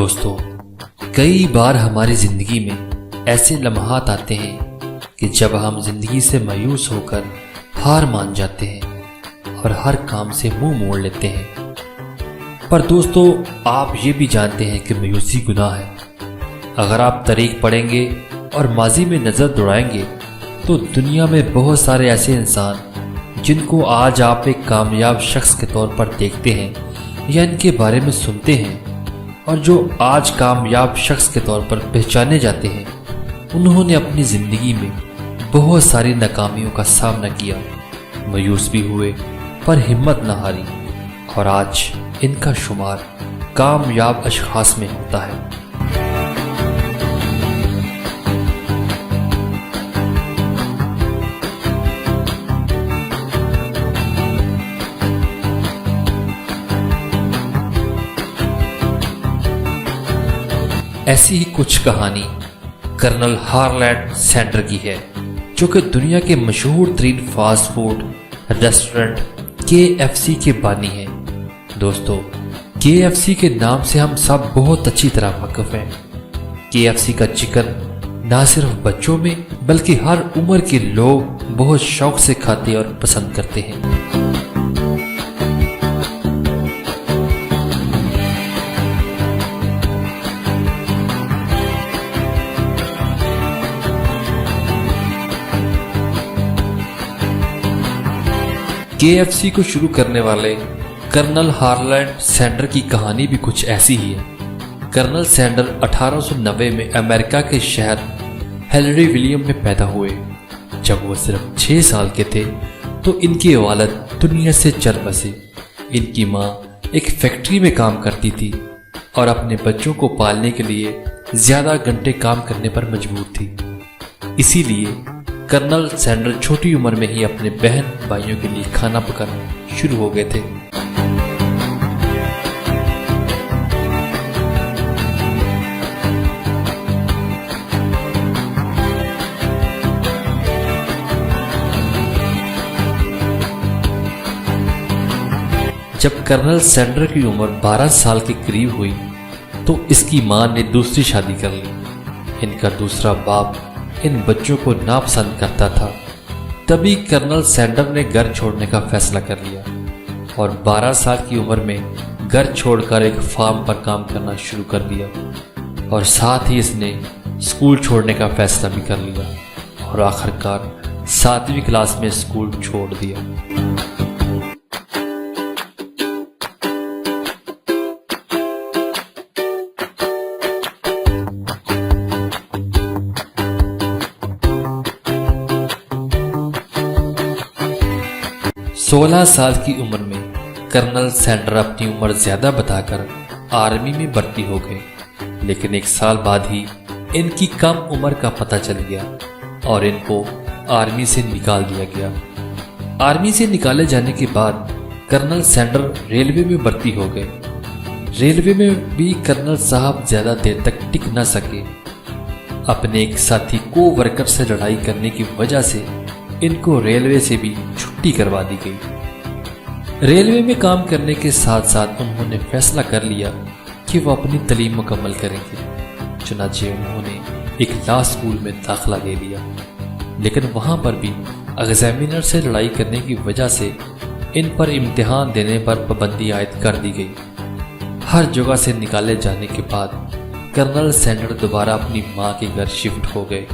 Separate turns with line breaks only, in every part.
दोस्तों, कई बार हमारी जिंदगी में ऐसे लम्हात आते हैं कि जब हम जिंदगी से मायूस होकर हार मान जाते हैं और हर काम से मुंह मोड़ लेते हैं। पर दोस्तों, आप ये भी जानते हैं कि मायूसी गुनाह है। अगर आप तारीख पढ़ेंगे और माजी में नज़र दौड़ाएंगे तो दुनिया में बहुत सारे ऐसे इंसान जिनको आज आप एक कामयाब शख्स के तौर पर देखते हैं या इनके बारे में सुनते हैं और जो आज कामयाब शख्स के तौर पर पहचाने जाते हैं, उन्होंने अपनी ज़िंदगी में बहुत सारी नाकामियों का सामना किया, मायूस भी हुए पर हिम्मत न हारी और आज इनका शुमार कामयाब अशखास में होता है। ऐसी ही कुछ कहानी कर्नल हार्लैंड सैंडर की है, जो कि दुनिया के मशहूर तरीन फास्ट फूड रेस्टोरेंट KFC के बानी हैं। दोस्तों, KFC के नाम से हम सब बहुत अच्छी तरह वाकिफ हैं। KFC का चिकन ना सिर्फ बच्चों में बल्कि हर उम्र के लोग बहुत शौक से खाते और पसंद करते हैं। KFC को शुरू करने वाले कर्नल हार्लैंड सैंडर की कहानी भी कुछ ऐसी ही है। कर्नल सैंडर 1890 में अमेरिका के शहर हेनरी विलियम में पैदा हुए। जब वो सिर्फ 6 साल के थे तो इनके वालिद दुनिया से चल बसे। इनकी माँ एक फैक्ट्री में काम करती थी और अपने बच्चों को पालने के लिए ज्यादा घंटे काम करने पर मजबूर थी। इसीलिए कर्नल सैंडर छोटी उम्र में ही अपने बहन भाइयों के लिए खाना पकाना शुरू हो गए थे। जब कर्नल सैंडर की उम्र 12 साल के करीब हुई तो इसकी मां ने दूसरी शादी कर ली। इनका दूसरा बाप इन बच्चों को नापसंद करता था। तभी कर्नल सैंडर ने घर छोड़ने का फैसला कर लिया और 12 साल की उम्र में घर छोड़कर एक फार्म पर काम करना शुरू कर दिया और साथ ही इसने स्कूल छोड़ने का फैसला भी कर लिया और आखिरकार 7वीं क्लास में स्कूल छोड़ दिया। 16 साल की उम्र में कर्नल सैंडर अपनी उम्र ज्यादा बताकर आर्मी में भर्ती हो गए, लेकिन 1 साल बाद ही इनकी कम उम्र का पता चल गया और इनको आर्मी से निकाल दिया गया। आर्मी से निकाले जाने के बाद कर्नल सैंडर रेलवे में भर्ती हो गए। रेलवे में भी कर्नल साहब ज्यादा देर तक टिक न सके। अपने एक साथी को वर्कर से लड़ाई करने की वजह से इनको रेलवे से भी छुट्टी करवा दी गई। रेलवे में काम करने के साथ साथ उन्होंने फैसला कर लिया कि वो अपनी तालीम मुकम्मल करेंगे। चुनाचे उन्होंने एक लॉ स्कूल में दाखिला ले लिया, लेकिन वहां पर भी एग्जामिनर से लड़ाई करने की वजह से इन पर इम्तिहान देने पर पाबंदी आयद कर दी गई। हर जगह से निकाले जाने के बाद कर्नल सैंडर दोबारा अपनी मां के घर शिफ्ट हो गए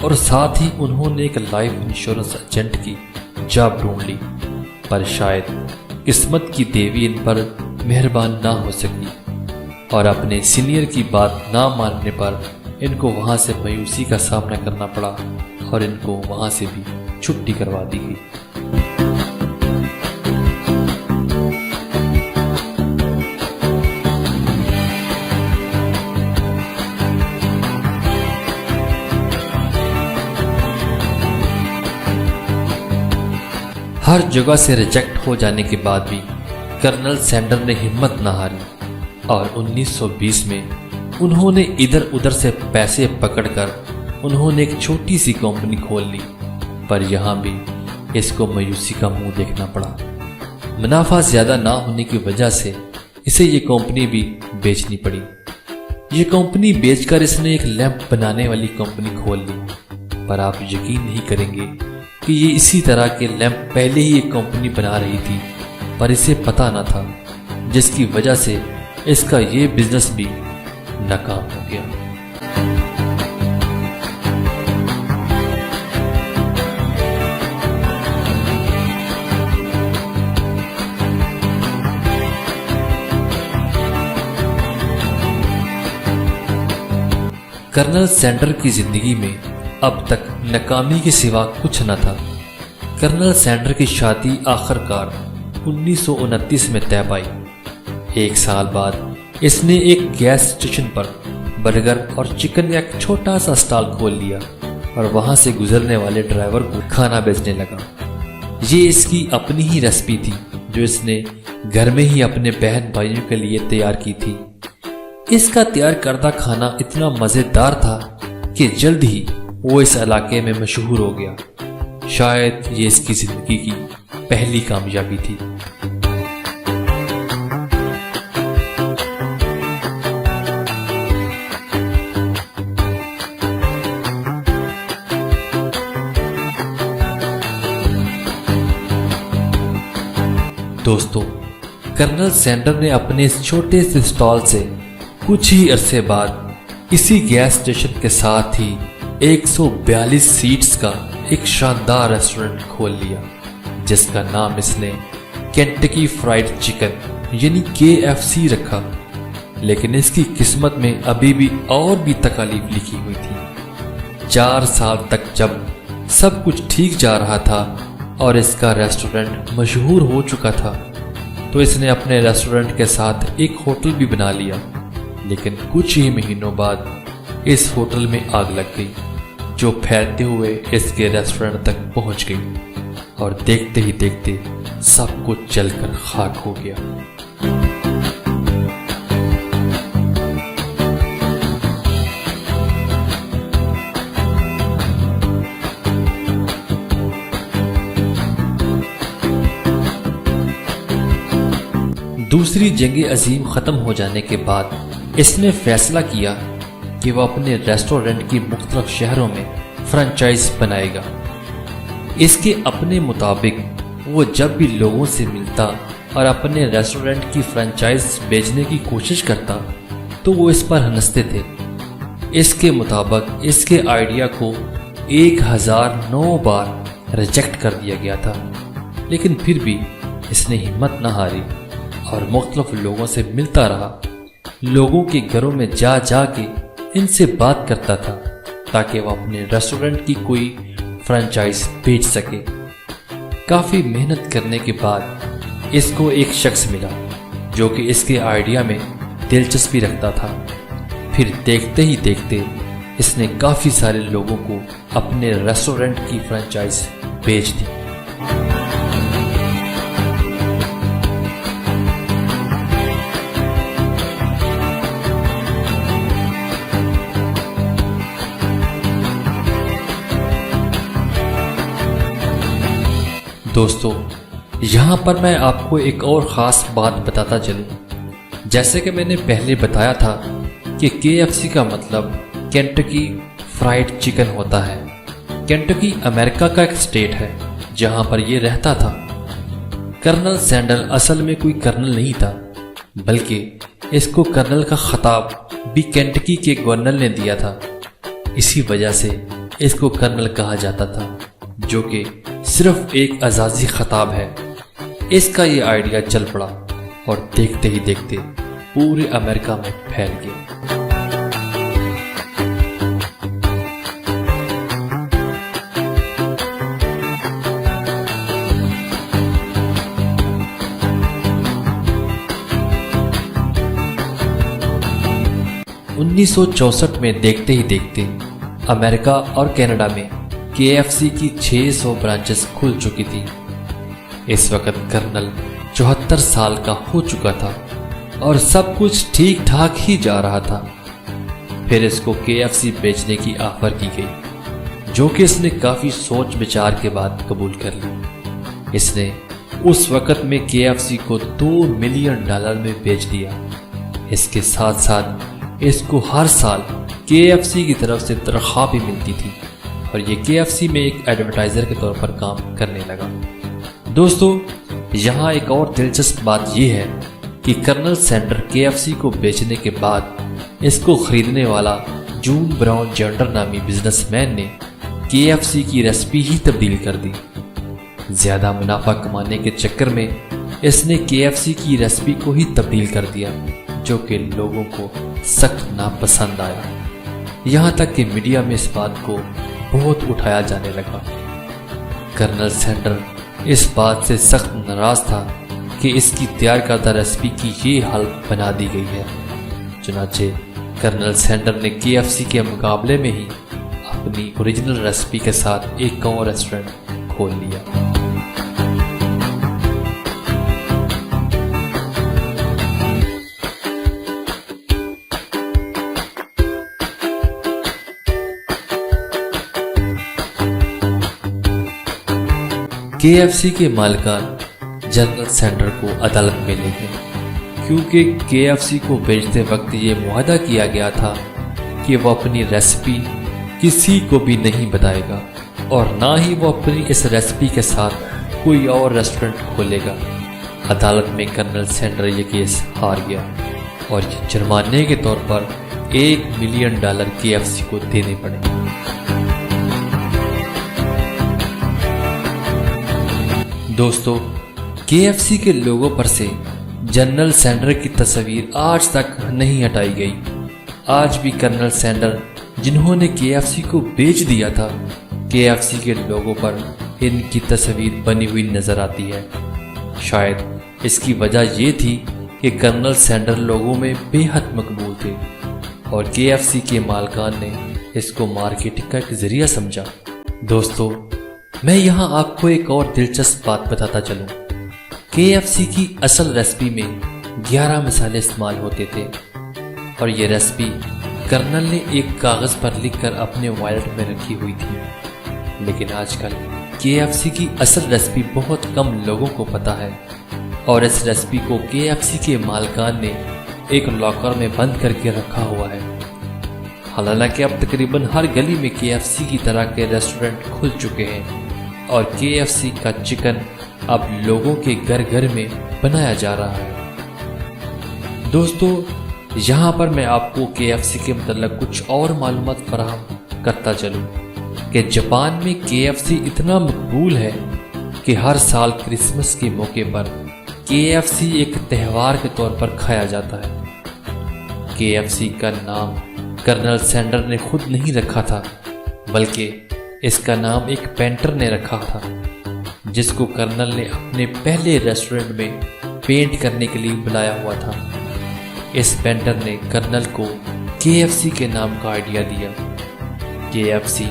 और साथ ही उन्होंने एक लाइफ इंश्योरेंस एजेंट की जॉब ढूंढ ली, पर शायद किस्मत की देवी इन पर मेहरबान ना हो सकी और अपने सीनियर की बात ना मानने पर इनको वहां से मायूसी का सामना करना पड़ा और इनको वहां से भी छुट्टी करवा दी गई। हर जगह से रिजेक्ट हो जाने के बाद भी कर्नल सैंडर ने हिम्मत न हारी और 1920 में उन्होंने इधर उधर से पैसे पकड़कर उन्होंने एक छोटी सी कंपनी खोल ली, पर यहां भी इसको मायूसी का मुंह देखना पड़ा। मुनाफा ज्यादा ना होने की वजह से इसे ये कंपनी भी बेचनी पड़ी। ये कंपनी बेचकर इसने एक लैंप बनाने वाली कंपनी खोल ली। पर आप यकीन नहीं करेंगे कि ये इसी तरह के लैंप पहले ही एक कंपनी बना रही थी, पर इसे पता न था, जिसकी वजह से इसका ये बिजनेस भी नाकाम हो गया। कर्नल सैंडर की जिंदगी में अब तक नाकामी के सिवा कुछ न था। कर्नल सैंडर की शादी आखिरकार 1929 में तय पाई। एक साल बाद इसने एक गैस स्टेशन पर बर्गर और चिकन का एक छोटा सा स्टॉल खोल लिया और वहां से गुजरने वाले ड्राइवर को खाना बेचने लगा। ये इसकी अपनी ही रेसिपी थी जो इसने घर में ही अपने बहन भाइयों के लिए तैयार की थी। इसका तैयार करदा खाना इतना मजेदार था कि जल्द ही वो इस इलाके में मशहूर हो गया। शायद ये इसकी जिंदगी की पहली कामयाबी थी। दोस्तों, कर्नल सैंडर ने अपने इस छोटे से स्टॉल से कुछ ही अरसे बाद इसी गैस स्टेशन के साथ ही 142 सीट्स का एक शानदार रेस्टोरेंट खोल लिया, जिसका नाम इसने केंटकी फ्राइड चिकन यानी KFC रखा। लेकिन इसकी किस्मत में अभी भी और भी तकालीफ लिखी हुई थी। 4 साल तक जब सब कुछ ठीक जा रहा था और इसका रेस्टोरेंट मशहूर हो चुका था, तो इसने अपने रेस्टोरेंट के साथ एक होटल भी बना लिया। लेकिन कुछ ही महीनों बाद इस होटल में आग लग गई, जो फैलते हुए इसके रेस्टोरेंट तक पहुंच गई और देखते ही देखते सब कुछ जलकर खाक हो गया। दूसरी जंग अजीम खत्म हो जाने के बाद इसने फैसला किया कि वह अपने रेस्टोरेंट की मुख्तलिफ शहरों में फ्रेंचाइज बनाएगा। इसके अपने मुताबिक वो जब भी लोगों से मिलता और अपने रेस्टोरेंट की फ्रेंचाइज बेचने की कोशिश करता तो वो इस पर हंसते थे। इसके मुताबिक इसके आइडिया को 1009 बार रिजेक्ट कर दिया गया था, लेकिन फिर भी इसने हिम्मत न हारी और मुख्तलिफ लोगों से मिलता रहा। लोगों के घरों में जा जा के इनसे बात करता था ताकि वह अपने रेस्टोरेंट की कोई फ्रेंचाइज बेच सके। काफी मेहनत करने के बाद इसको एक शख्स मिला जो कि इसके आइडिया में दिलचस्पी रखता था। फिर देखते ही देखते इसने काफी सारे लोगों को अपने रेस्टोरेंट की फ्रेंचाइज बेच दी। दोस्तों, यहाँ पर मैं आपको एक और ख़ास बात बताता चलूँ। जैसे कि मैंने पहले बताया था कि KFC का मतलब केंटकी फ्राइड चिकन होता है। केंटकी अमेरिका का एक स्टेट है जहाँ पर ये रहता था। कर्नल सैंडर असल में कोई कर्नल नहीं था, बल्कि इसको कर्नल का खिताब भी केंटकी के गवर्नर ने दिया था। इसी वजह से इसको कर्नल कहा जाता था, जो कि सिर्फ एक एजाजी खिताब है। इसका ये आइडिया चल पड़ा और देखते ही देखते पूरे अमेरिका में फैल गया। (1964) में देखते ही देखते अमेरिका और कनाडा में KFC की 600 ब्रांचेस खुल चुकी थी। इस वक्त कर्नल 74 साल का हो चुका था और सब कुछ ठीक ठाक ही जा रहा था। फिर इसको KFC बेचने की ऑफर की गई, जो कि इसने काफी सोच विचार के बाद कबूल कर ली। इसने उस वक्त में KFC को $2 मिलियन में बेच दिया। इसके साथ साथ इसको हर साल KFC की तरफ से तनख्वाह भी मिलती थी और ये KFC में एक एडवर्टाइज़र के तौर पर काम करने लगा। दोस्तों, यहाँ एक और दिलचस्प बात यह है कि कर्नल सैंडर KFC को बेचने के बाद इसको खरीदने वाला जून ब्राउन जेंडर नामी बिजनेसमैन ने KFC की रेसिपी ही तब्दील कर दी। ज़्यादा मुनाफा कमाने के चक्कर में इसने KFC की रेसिपी को ही तब्दील कर दिया, जो कि लोगों को सख्त नापसंद आया। यहाँ तक कि मीडिया में इस बात को बहुत उठाया जाने लगा। कर्नल सैंडर इस बात से सख्त नाराज था कि इसकी तैयार करदा रेसिपी की ये हालत बना दी गई है। चुनाचे कर्नल सैंडर ने KFC के मुकाबले में ही अपनी ओरिजिनल रेसिपी के साथ एक और रेस्टोरेंट खोल लिया। KFC के मालिकान जनरल सैंडर को अदालत में ले गए, क्योंकि KFC को बेचते वक्त ये मुआहदा किया गया था कि वो अपनी रेसिपी किसी को भी नहीं बताएगा और ना ही वो अपनी इस रेसिपी के साथ कोई और रेस्टोरेंट खोलेगा। अदालत में कर्नल सैंडर ये केस हार गया और जुर्माने के तौर पर $1 मिलियन KFC को देने पड़े। दोस्तों, KFC के लोगों पर से जनरल सैंडर की तस्वीर आज तक नहीं हटाई गई। आज भी कर्नल सैंडर, जिन्होंने KFC को बेच दिया था, KFC के लोगों पर इनकी तस्वीर बनी हुई नजर आती है। शायद इसकी वजह ये थी कि कर्नल सैंडर लोगों में बेहद मकबूल थे और KFC के मालिकान ने इसको मार्केटिंग का एक जरिया समझा। दोस्तों, मैं यहाँ आपको एक और दिलचस्प बात बताता चलूँ। KFC की असल रेसिपी में 11 मसाले इस्तेमाल होते थे और ये रेसिपी कर्नल ने एक कागज़ पर लिखकर अपने वॉलेट में रखी हुई थी। लेकिन आजकल KFC की असल रेसिपी बहुत कम लोगों को पता है और इस रेसिपी को KFC के मालिकान ने एक लॉकर में बंद करके रखा हुआ है। हालांकि अब तकरीबन हर गली में KFC की तरह के रेस्टोरेंट खुल चुके हैं और KFC का चिकन अब लोगों के घर घर में बनाया जा रहा है। दोस्तों, यहाँ पर मैं आपको KFC के मतलब कुछ और मालूमात फराहम करता चलूँ कि जापान में KFC इतना मकबूल है कि हर साल क्रिसमस के मौके पर KFC एक त्यौहार के तौर पर खाया जाता है। KFC का नाम कर्नल सैंडर ने खुद नहीं रखा था, बल्कि इसका नाम एक पेंटर ने रखा था, जिसको कर्नल ने अपने पहले रेस्टोरेंट में पेंट करने के लिए बुलाया हुआ था। इस पेंटर ने कर्नल को KFC के नाम का आइडिया दिया। KFC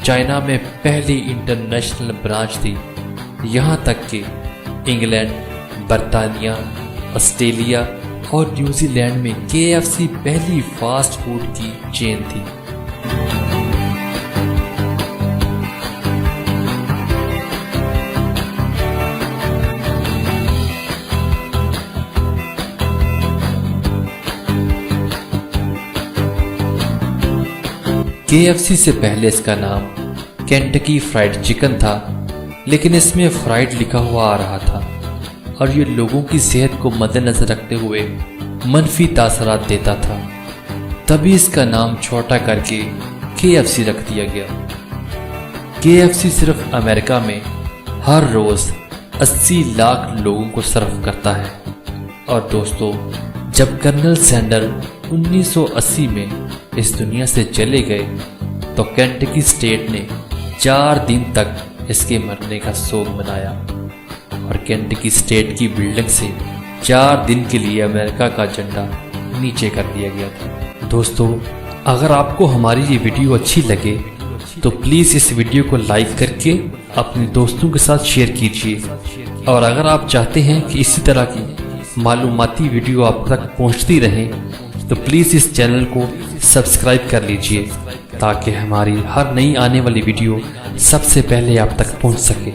चाइना में पहली इंटरनेशनल ब्रांच थी, यहाँ तक कि इंग्लैंड, बरतानिया, ऑस्ट्रेलिया और न्यूजीलैंड में KFC पहली फास्ट फूड की चेन थी। KFC से पहले इसका नाम केंटकी फ्राइड चिकन था, लेकिन इसमें फ्राइड लिखा हुआ आ रहा था और ये लोगों की सेहत को मद्देनजर रखते हुए मनफी तासरात देता था। तभी इसका नाम छोटा करके KFC रख दिया गया। KFC सिर्फ अमेरिका में हर रोज 80 लाख लोगों को सर्व करता है। और दोस्तों, जब कर्नल सैंडर 1980 में इस दुनिया से चले गए तो केंटकी स्टेट ने 4 दिन तक इसके मरने का शोक मनाया और केंटकी स्टेट की बिल्डिंग से 4 दिन के लिए अमेरिका का झंडा नीचे कर दिया गया था। दोस्तों, अगर आपको हमारी ये वीडियो अच्छी लगे तो प्लीज़ इस वीडियो को लाइक करके अपने दोस्तों के साथ शेयर कीजिए। और अगर आप चाहते हैं कि इसी तरह की मालूमाती वीडियो आप तक पहुंचती रहे तो प्लीज़ इस चैनल को सब्सक्राइब कर लीजिए, ताकि हमारी हर नई आने वाली वीडियो सबसे पहले आप तक पहुंच सके।